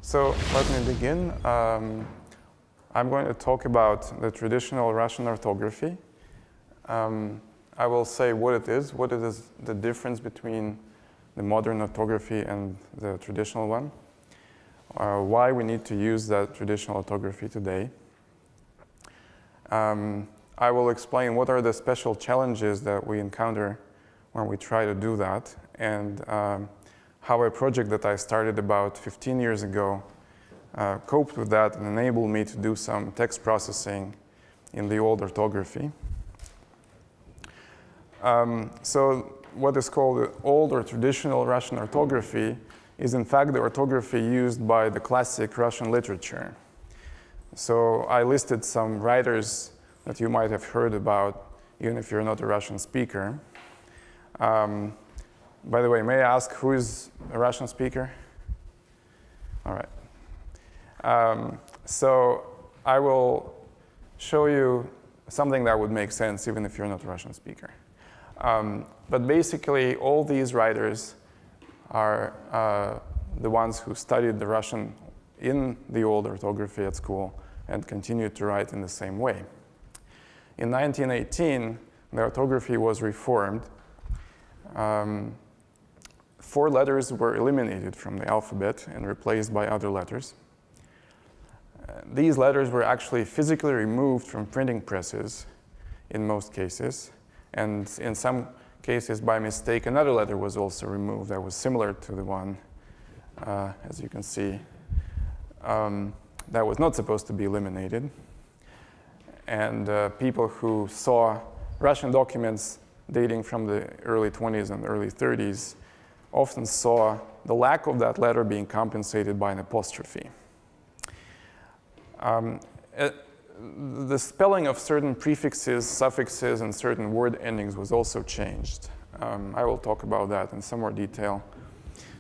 So let me begin. I'm going to talk about the traditional Russian orthography. I will say what it is the difference between the modern orthography and the traditional one, why we need to use that traditional orthography today. I will explain what are the special challenges that we encounter when we try to do that, and how a project that I started about 15 years ago coped with that and enabled me to do some text processing in the old orthography. So what is called the old or traditional Russian orthography is in fact the orthography used by the classic Russian literature. So I listed some writers that you might have heard about, even if you're not a Russian speaker. By the way, may I ask who is a Russian speaker? All right. So I will show you something that would make sense even if you're not a Russian speaker. But basically, all these writers are the ones who studied the Russian in the old orthography at school and continued to write in the same way. In 1918, the orthography was reformed. 4 letters were eliminated from the alphabet and replaced by other letters. These letters were actually physically removed from printing presses in most cases, and in some cases, by mistake, another letter was also removed that was similar to the one, as you can see, that was not supposed to be eliminated. And people who saw Russian documents dating from the early 20s and early 30s often saw the lack of that letter being compensated by an apostrophe. The spelling of certain prefixes, suffixes, and certain word endings was also changed. I will talk about that in some more detail.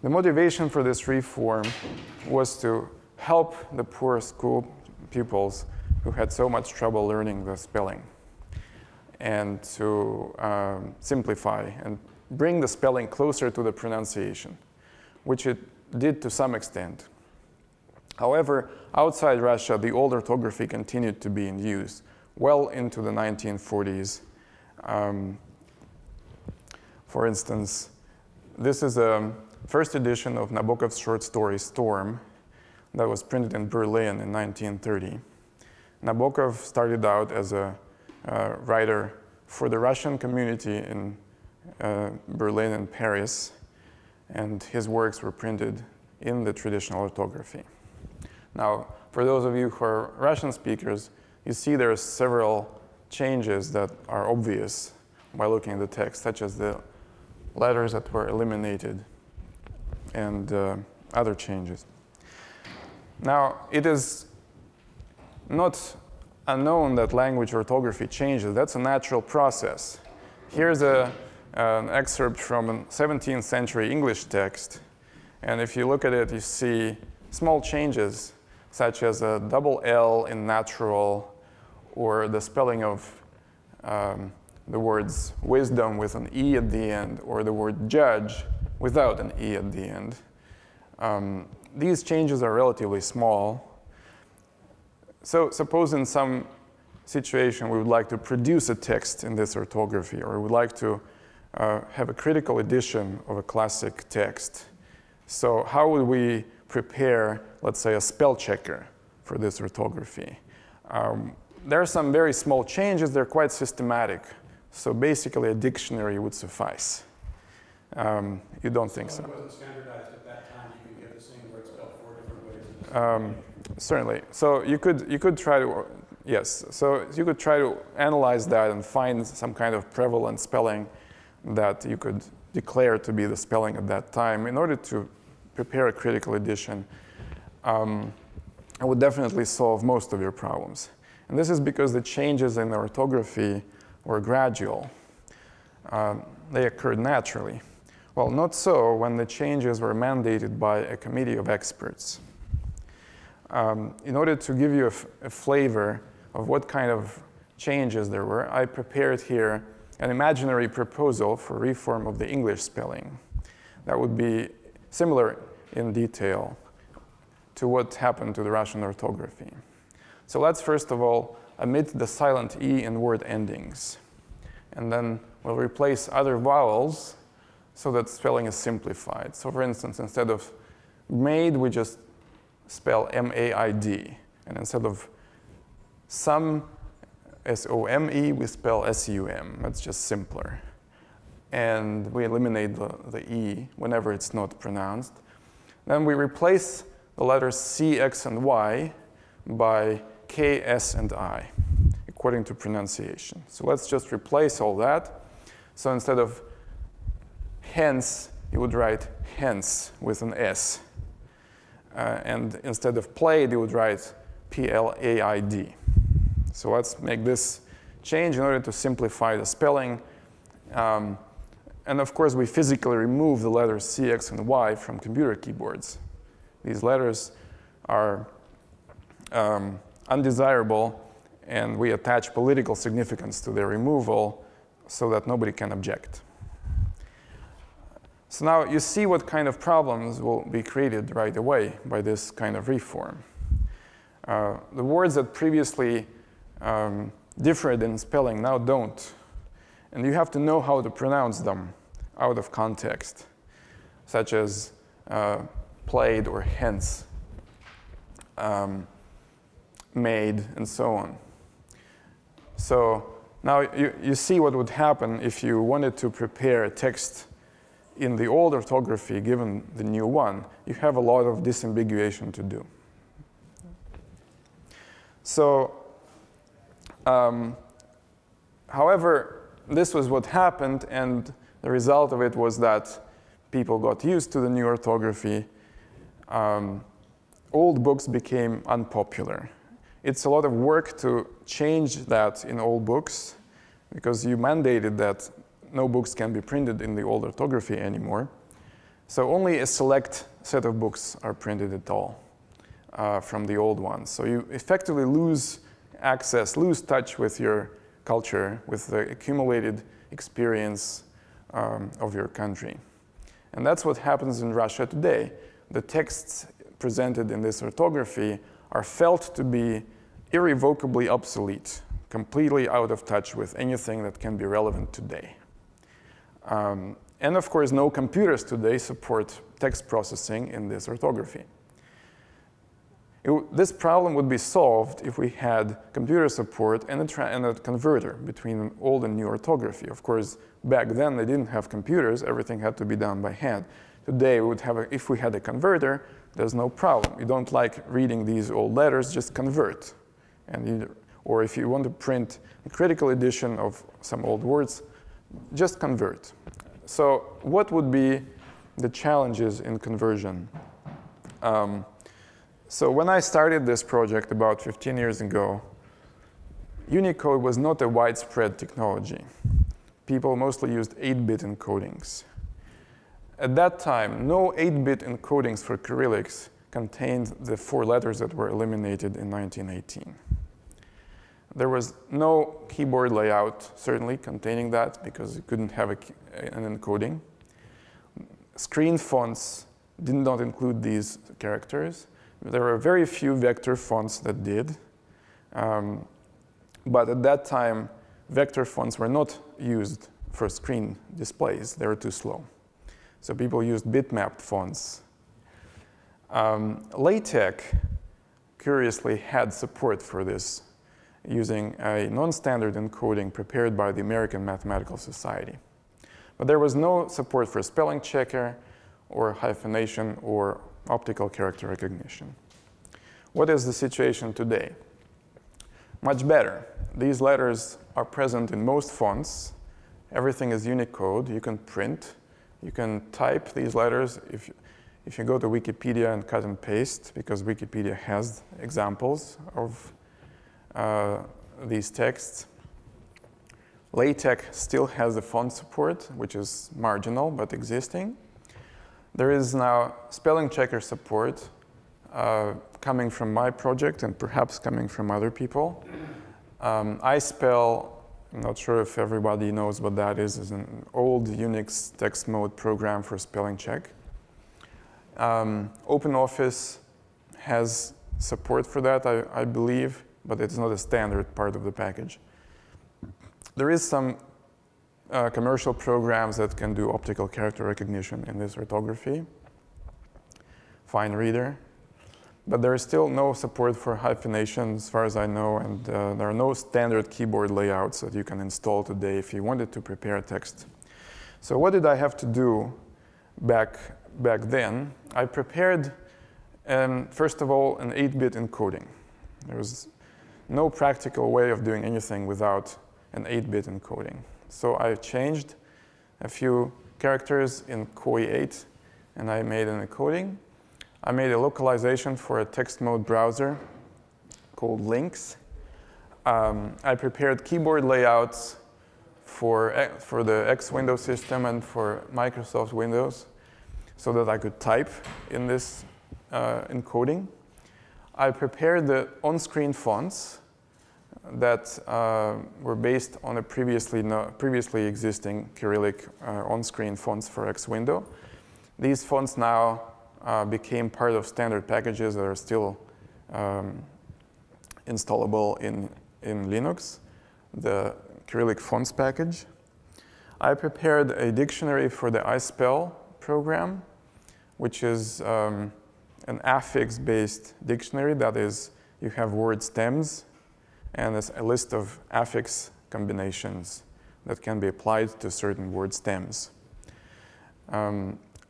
The motivation for this reform was to help the poor school pupils who had so much trouble learning the spelling, and to simplify and bring the spelling closer to the pronunciation, which it did to some extent. However, outside Russia, the old orthography continued to be in use well into the 1940s. For instance, this is a first edition of Nabokov's short story Storm that was printed in Berlin in 1930. Nabokov started out as a writer for the Russian community in Berlin and Paris, and his works were printed in the traditional orthography. Now, for those of you who are Russian speakers, you see there are several changes that are obvious by looking at the text, such as the letters that were eliminated and other changes. Now, it is not unknown that language orthography changes. That's a natural process. Here's an excerpt from a 17th century English text, and if you look at it, you see small changes, such as a double L in natural, or the spelling of the words wisdom with an E at the end, or the word judge without an E at the end. These changes are relatively small. So suppose in some situation we would like to produce a text in this orthography, or we would like to have a critical edition of a classic text. So how would we prepare, let's say, a spell checker for this orthography? There are some very small changes. They're quite systematic. So basically, a dictionary would suffice. You don't think so? It wasn't standardized at that time. You could get the same word spelled 4 different ways. Certainly. So you could try to, yes. So you could try to analyze that and find some kind of prevalent spelling that you could declare to be the spelling at that time in order to prepare a critical edition. It would definitely solve most of your problems. And this is because the changes in the orthography were gradual. They occurred naturally. Well, not so when the changes were mandated by a committee of experts. In order to give you a flavor of what kind of changes there were, I prepared here an imaginary proposal for reform of the English spelling that would be similar in detail to what happened to the Russian orthography. So let's first of all omit the silent E in word endings. And then we'll replace other vowels so that spelling is simplified. So for instance, instead of maid, we just spell M-A-I-D. And instead of some, S-O-M-E, we spell S-U-M. That's just simpler. And we eliminate the E whenever it's not pronounced. Then we replace the letters C, X, and Y by K, S, and I, according to pronunciation. So let's just replace all that. So instead of hence, you would write hence with an S. And instead of played, you would write P-L-A-I-D. So let's make this change in order to simplify the spelling. And of course, we physically remove the letters C, X, and Y from computer keyboards. These letters are undesirable, and we attach political significance to their removal so that nobody can object. So now you see what kind of problems will be created right away by this kind of reform. The words that previously differed in spelling now don't. And you have to know how to pronounce them out of context, such as played or hence, made, and so on. So now you see what would happen if you wanted to prepare a text in the old orthography given the new one. You have a lot of disambiguation to do. So, however, this was what happened, and the result of it was that people got used to the new orthography. Old books became unpopular. It's a lot of work to change that in old books because you mandated that no books can be printed in the old orthography anymore. So only a select set of books are printed at all from the old ones. So you effectively lose access, lose touch with your culture, with the accumulated experience of your country. And that's what happens in Russia today. The texts presented in this orthography are felt to be irrevocably obsolete, completely out of touch with anything that can be relevant today. And of course, no computers today support text processing in this orthography. This problem would be solved if we had computer support and a converter between old and new orthography. Of course, back then they didn't have computers, everything had to be done by hand. Today, we would have if we had a converter, there's no problem. You don't like reading these old letters, just convert. Or if you want to print a critical edition of some old words, just convert. So what would be the challenges in conversion? So when I started this project about 15 years ago, Unicode was not a widespread technology. People mostly used 8-bit encodings. At that time, no 8-bit encodings for Cyrillics contained the 4 letters that were eliminated in 1918. There was no keyboard layout, certainly, containing that, because you couldn't have an encoding. Screen fonts did not include these characters. There were very few vector fonts that did. But at that time, vector fonts were not used for screen displays. They were too slow. So people used bitmapped fonts. LaTeX, curiously, had support for this, using a non-standard encoding prepared by the American Mathematical Society. But there was no support for spelling checker or hyphenation or optical character recognition. What is the situation today? Much better. These letters are present in most fonts. Everything is Unicode. You can print. You can type these letters if you go to Wikipedia and cut and paste, because Wikipedia has examples of these texts. LaTeX still has the font support, which is marginal but existing. There is now spelling checker support coming from my project and perhaps coming from other people. iSpell, I'm not sure if everybody knows what that is an old Unix text mode program for spelling check. OpenOffice has support for that, I believe, but it's not a standard part of the package. There is some commercial programs that can do optical character recognition in this orthography. Fine reader. But there is still no support for hyphenation as far as I know, and there are no standard keyboard layouts that you can install today if you wanted to prepare a text. So what did I have to do back then? I prepared, first of all, an 8-bit encoding. There was no practical way of doing anything without an 8-bit encoding. So I changed a few characters in KOI8, and I made an encoding. I made a localization for a text mode browser called Links. I prepared keyboard layouts for the X Window system and for Microsoft Windows so that I could type in this encoding. I prepared the on-screen fonts that were based on a previously existing Cyrillic on-screen fonts for X Window. These fonts now became part of standard packages that are still installable in Linux, the Cyrillic fonts package. I prepared a dictionary for the iSpell program, which is an affix-based dictionary. That is, you have word stems and a list of affix combinations that can be applied to certain word stems.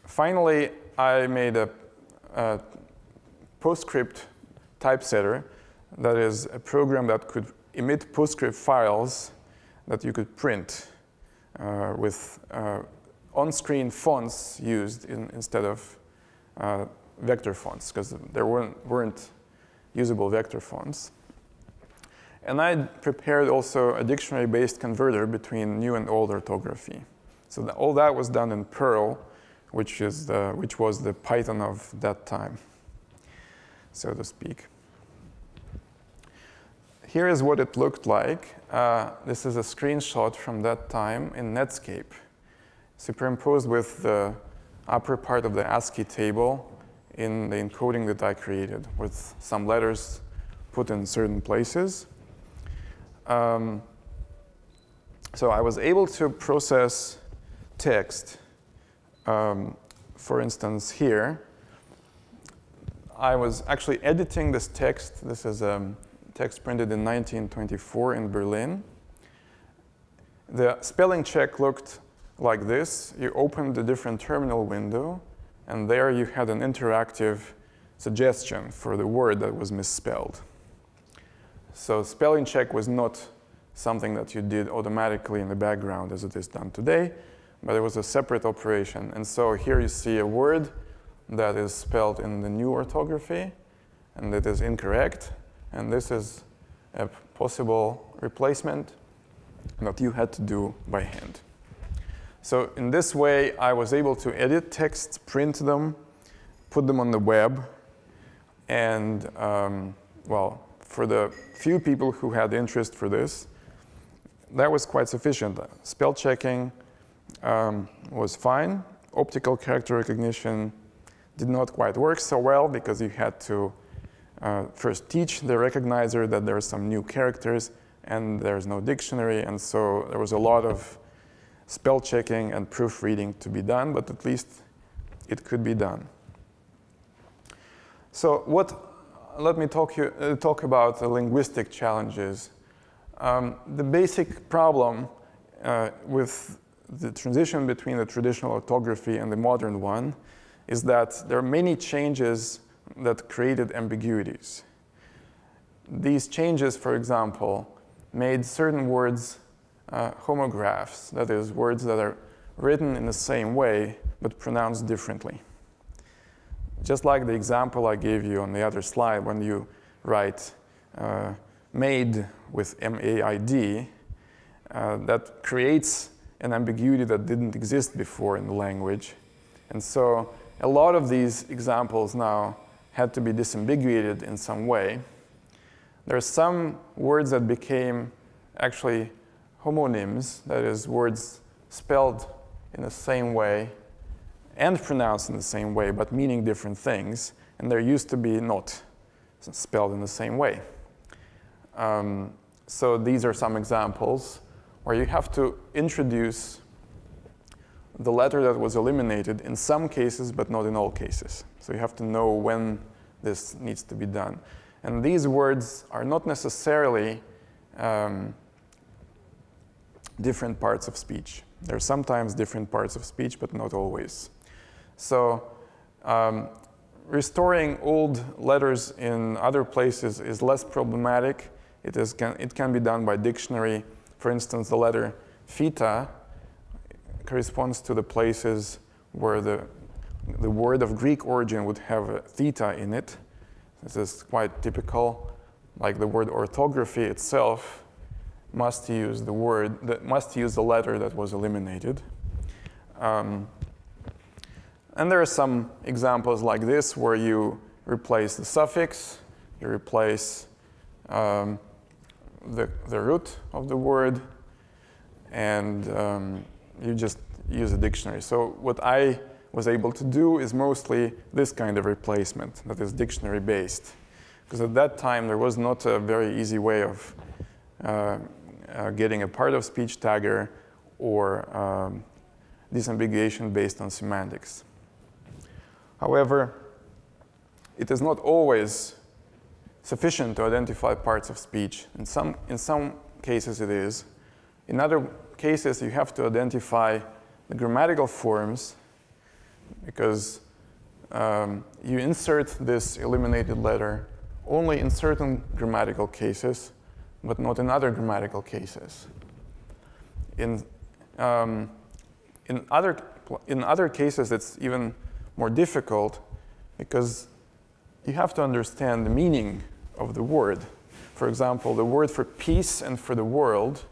Finally, I made a PostScript typesetter that is a program that could emit PostScript files that you could print with on-screen fonts used instead of vector fonts, because there weren't usable vector fonts. And I prepared also a dictionary-based converter between new and old orthography. So all that was done in Perl, which was the Python of that time, so to speak. Here is what it looked like. This is a screenshot from that time in Netscape, superimposed with the upper part of the ASCII table in the encoding that I created, with some letters put in certain places. So I was able to process text. For instance, here, I was actually editing this text. This is text printed in 1924 in Berlin. The spelling check looked like this. You opened the different terminal window, and there you had an interactive suggestion for the word that was misspelled. So spelling check was not something that you did automatically in the background as it is done today, but it was a separate operation. And so here you see a word that is spelled in the new orthography, and it is incorrect. And this is a possible replacement that you had to do by hand. So in this way, I was able to edit texts, print them, put them on the web, and well, for the few people who had interest for this, that was quite sufficient. Spell checking was fine. Optical character recognition did not quite work so well because you had to first teach the recognizer that there are some new characters and there's no dictionary, and so there was a lot of spell checking and proofreading to be done, but at least it could be done. So let me talk about the linguistic challenges. The basic problem with the transition between the traditional orthography and the modern one is that there are many changes that created ambiguities. These changes, for example, made certain words homographs, that is, words that are written in the same way but pronounced differently. Just like the example I gave you on the other slide, when you write made with M-A-I-D, that creates an ambiguity that didn't exist before in the language. And so a lot of these examples now had to be disambiguated in some way. There are some words that became actually homonyms, that is, words spelled in the same way and pronounced in the same way, but meaning different things. and there used to be not spelled in the same way. So these are some examples where you have to introduce the letter that was eliminated in some cases, but not in all cases. So you have to know when this needs to be done. And these words are not necessarily different parts of speech. They're sometimes different parts of speech, but not always. So restoring old letters in other places is less problematic. It can be done by dictionary. For instance, the letter theta corresponds to the places where the word of Greek origin would have a theta in it. This is quite typical. Like the word orthography itself must use the letter that was eliminated. And there are some examples like this where you replace the suffix, you replace the root of the word, and you just use a dictionary. So what I was able to do is mostly this kind of replacement that is dictionary based. Because at that time there was not a very easy way of getting a part of speech tagger or disambiguation based on semantics. However, it is not always sufficient to identify parts of speech. In some cases it is. In other cases you have to identify the grammatical forms because you insert this eliminated letter only in certain grammatical cases, but not in other grammatical cases. In other cases, it's even more difficult because you have to understand the meaning of the word. For example, the word for peace and for the world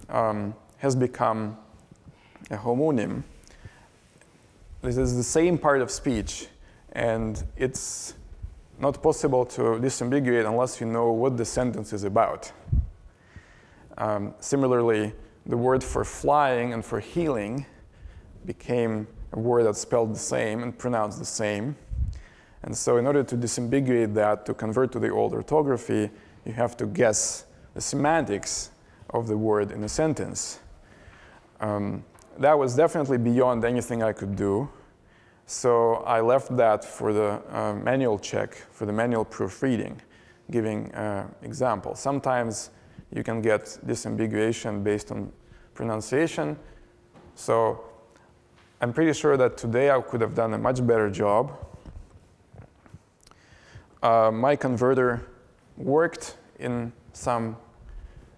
has become a homonym. This is the same part of speech, and it's not possible to disambiguate unless you know what the sentence is about. Similarly, the word for flying and for healing became a word that's spelled the same and pronounced the same. And so in order to disambiguate that, to convert to the old orthography, you have to guess the semantics of the word in a sentence. That was definitely beyond anything I could do. So I left that for the manual check, for the manual proofreading, giving examples. Sometimes you can get disambiguation based on pronunciation. So I'm pretty sure that today I could have done a much better job. My converter worked in some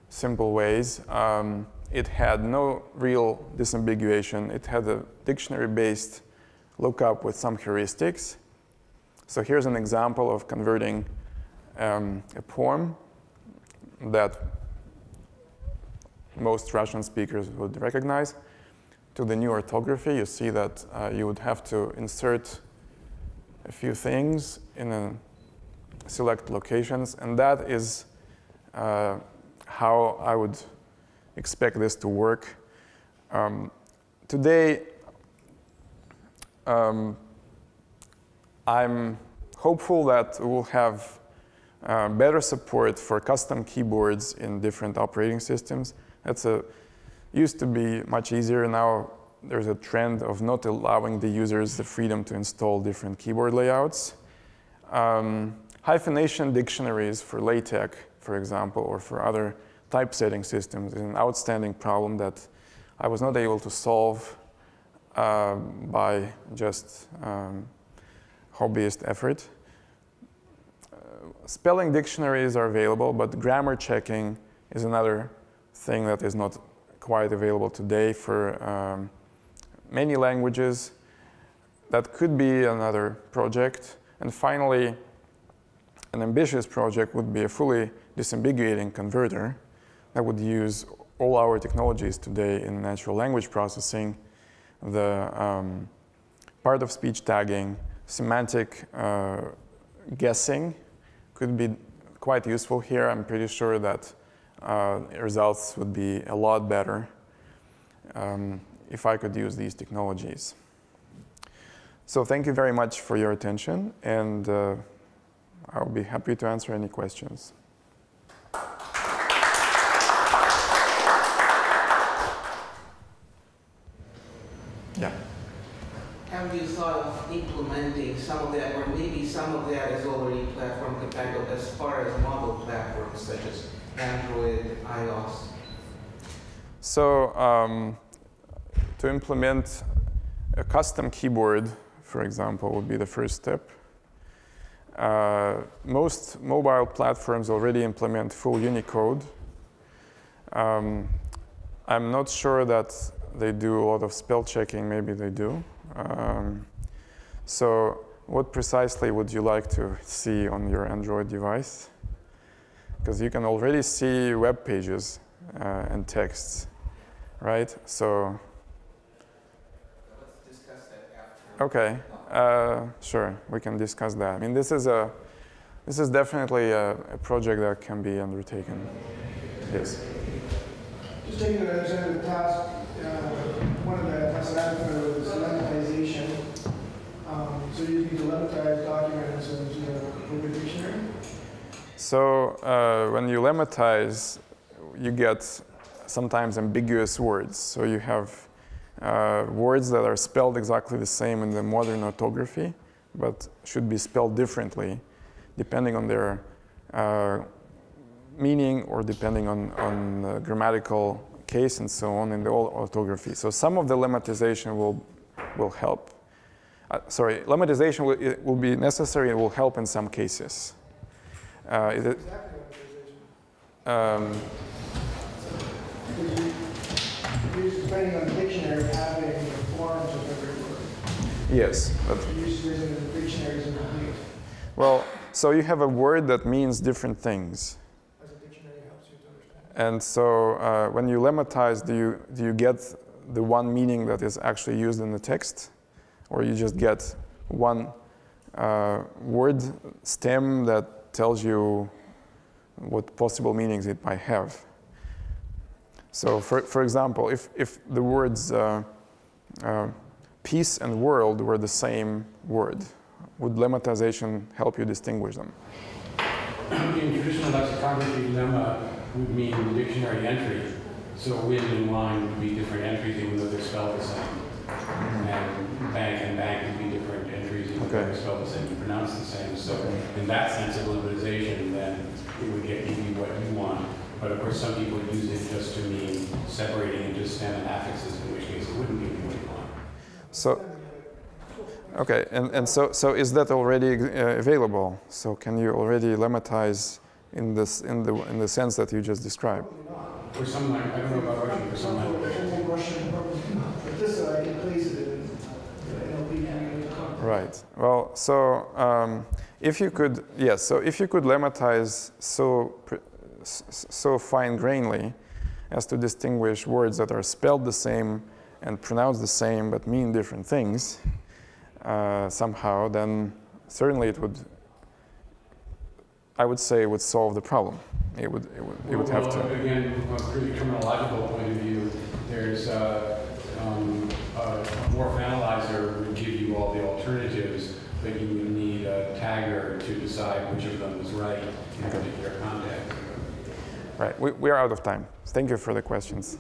simple ways. It had no real disambiguation. It had a dictionary-based lookup with some heuristics. So here's an example of converting a poem that most Russian speakers would recognize to the new orthography. You see that you would have to insert a few things in select locations, and that is how I would expect this to work. Today, I'm hopeful that we'll have better support for custom keyboards in different operating systems. Used to be much easier. Now there's a trend of not allowing the users the freedom to install different keyboard layouts. Hyphenation dictionaries for LaTeX, for example, or for other typesetting systems is an outstanding problem that I was not able to solve by just hobbyist effort. Spelling dictionaries are available, but grammar checking is another thing that is not quite available today for many languages. That could be another project. And finally, an ambitious project would be a fully disambiguating converter that would use all our technologies today in natural language processing, the part of speech tagging, semantic guessing could be quite useful here. I'm pretty sure that results would be a lot better if I could use these technologies. So thank you very much for your attention, and I'll be happy to answer any questions. Yeah. Have you thought of implementing some of that, or maybe some of that is already platform compatible as far as mobile platforms such as Android, iOS? So to implement a custom keyboard, for example, would be the first step. Most mobile platforms already implement full Unicode. I'm not sure that they do a lot of spell checking. Maybe they do. So what precisely would you like to see on your Android device? Because you can already see web pages and texts, right? So let's discuss that after. okay, sure, we can discuss that. I mean, this is definitely a project that can be undertaken. Yes. Just taking another side of the task, one of the tasks I had was lemmatization. So you need to lemmatize documents into a dictionary. So when you lemmatize, you get sometimes ambiguous words. So you have words that are spelled exactly the same in the modern orthography, but should be spelled differently, depending on their meaning or depending on the grammatical case and so on in the old orthography. So some of the lemmatization will help. Lemmatization will be necessary and will help in some cases. Depending on the dictionary, having forms of every word. Yes. But Using the dictionaries and complete. well, so you have a word that means different things. As a dictionary helps you to understand. And so when you lemmatize, do you get the one meaning that is actually used in the text? Or you just get one word stem that tells you what possible meanings it might have? So for example, if the words peace and world were the same word, would lemmatization help you distinguish them? In traditional lexicography, lemma would mean dictionary entry. So wind and wine would be different entries even though they're spelled the same. And bank would be different entries even though they're spelled the same and pronounced the same. So in that sense of lemmatization, then it would give you what you want. But of course, some people use it just to mean separating into stem and affixes, in which case it wouldn't give you what you want. So, okay, and so is that already available? So can you already lemmatize in the sense that you just described? For some language, I don't know about Russian, for some language. Russian, but this I can place it in NLP. Right. Well, so if you could, yes. So if you could lemmatize so fine-grainedly as to distinguish words that are spelled the same and pronounced the same but mean different things somehow, then certainly it would. I would say it would solve the problem. It would have to. Again, from a purely terminological point of view, there's a morph analyzer would give you all the alternatives, but you would need a tagger to decide which of them is right in a particular context. Right. We are out of time. Thank you for the questions.